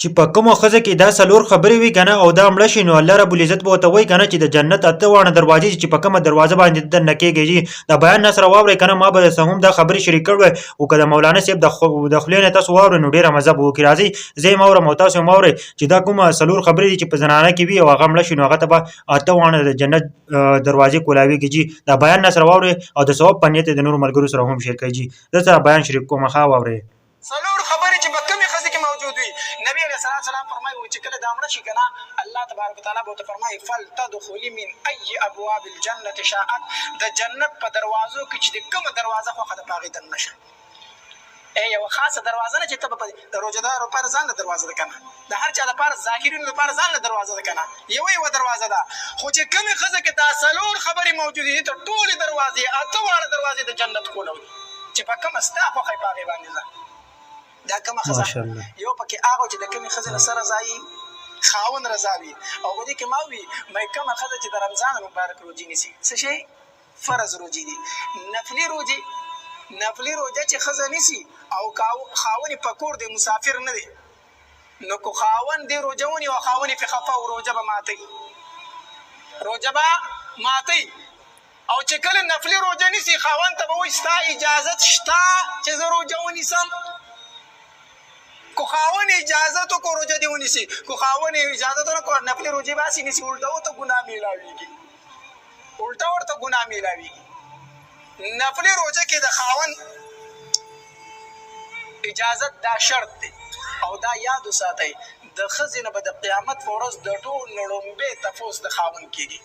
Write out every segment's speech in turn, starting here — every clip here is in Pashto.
چې په کومه ښځه کې دا څلور خبرې وي کنه او دا مړه شي نو الله رب العزت به ورته وایي کنه چې د جنت اته واړه دروازې چې په کومه دروازه باندې دننه کېږي دا بیان نه سره واورئ کنه ما به درڅه هم دا خبرې شریک کړې او که د مولانا صاحب د خولې نه تاسو واورئ نو ډېره مزه به وکړي راځئ زه یې اورم او تاسو هم اورئ چې دا کومه څلور خبرې دي چې په زنانه کې وي او هغه مړه شي نو هغه ته به اته واړه د جنت دروازې کولاویږي دا بیان نه سره واورئ او د ثواب په نیت د نورو ملګرو سره هم شیر کړئ زه سره بیان شریک کوم ښه واورئ څلور خبرې چې په کومې ښځې کې موجود وي نبي علیه السلام فرمایي چې کله دا مړه شي که نه الله تبارک وتعالی به ورته فرمایي فلتدخلي من ای ابواب الجنة شاءت د جنت په دروازو کې چې د کومه دروازه خوښه ده په هغې دننه شه یوه خاصه دروازه نه چې ته به د روژهدارو لپاره ځان له دروازه ده که نه د هر چا لپاره ذاکرینو لپاره ځان له دروازه ده که نه یوه دروازه ده خو چې کومې ښځه کې دا څلور خبرې موجودې دي تر ټولې دروازې اته واړه دروازې د جنت کولوي چې په کومه ستا خوښه یې په هغې باندې ځه دا کومه ښځه یو پکې هغه چې د کومې ښځې نه څه رضا وي خاوند رضا وي او په دې کې ما وي کومه ښځه چې د رمضان مبارک روجې نیسي څه شی فرض روجې دي نفلي روجه چې ښځه نیسي او خاوند یې په کور دی مسافر نه دی نو که خاوند دې روجه ونیي او خاوند یې پرې خفه او روجه به ماتوي او چې کله نفلي روجه نیسي خاوند ته به وایي ستا اجازت شته چې زه روجه ونیسم که خاوند اجازت وکړو روژه دې ونیسي که خاوند اجازت ونه کړو نفلي روژې به هسې نیسي الټه ورته ګناه میلاویږي نفلي روژه کې د خاوند اجازت دا شرط دی او دا یاد وساتئ د ښځې نه به د قیامت په ورځ د ټول نه لومبې تپوس د خاوند کېږي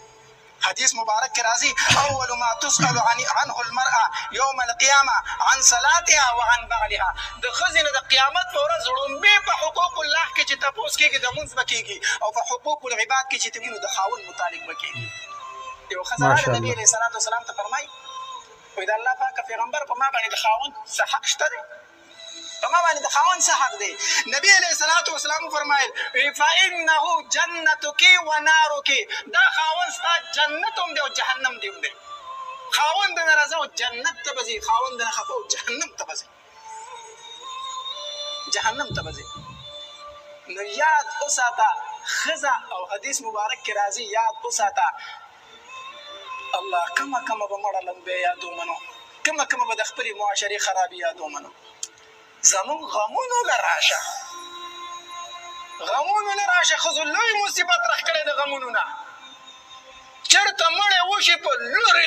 حدیث مبارک کې راځي اول ما تسأل عنه المرأة يوم القيامة عن صلاتها وعن بعلها د ښځې نه د قیامت په ورځ لومبې په حقوق الله کې چې تپوس کېږي د لمونځ به کېږي او په حقوق العباد کې چې ته وینو د خاوند متعلق به کېږي یو ښځه راغله نبي علیه الصلاة والسلام ته فرمایي وایي د الله پاکه پیغمبر په ما باندې د خاوند څه حق شته دی په ما باندې د خاوند څه حق دی نبي علیه الصلاة والسلام وفرمایل فانه جنتک و نارک دا خاوند ستا جنت هم دی او جهنم دی هم دی خاوند نه راځه او جنت ته به ځي خاوند نه خفه او جهنم ته به ځي نو یاد وساته ښځه او حدیث مبارک کې راځي یاد وساته الله کمه به مړه لمبې یاد ومنو کمه به د خپلې معاشرې خرابي یاد ومنو زمون غمونو لراشه ښځو لوی مصیبت رخ کړی د غمونو نه چېرته مړی وشي په لرې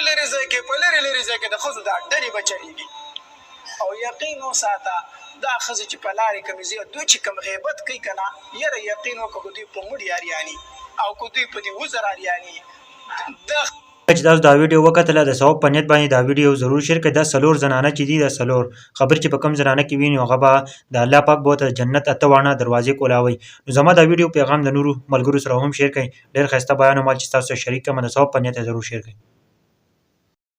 ځای کې د ښځو دا ډلې به چلېږي او یقین وساته دا ښځې چې په لارې کومې ځي دوی چې کوم غیبت کوي که نه یاره یقین وکړه که دوی په مړي اریاني او که دوی په دې وزر اریاني چې تاسو دا ویډیو وکتله د ثواب په نیت باندې دا ویډیو ضرور شیر کړئ دا څلور زنانه چې دي دا څلور خبرې چې په کوم زنانه کې وي نو هغه به د الله پاک به ورته جنت اته واړه دروازې کولاوي نو زما دا ویډیو پیغام د نورو ملګرو سره هم شیر کړئ ډېر ښایسته بیان او مال چې تاسو شریک کړم د ثواب په نیت ضرور شیر کړئ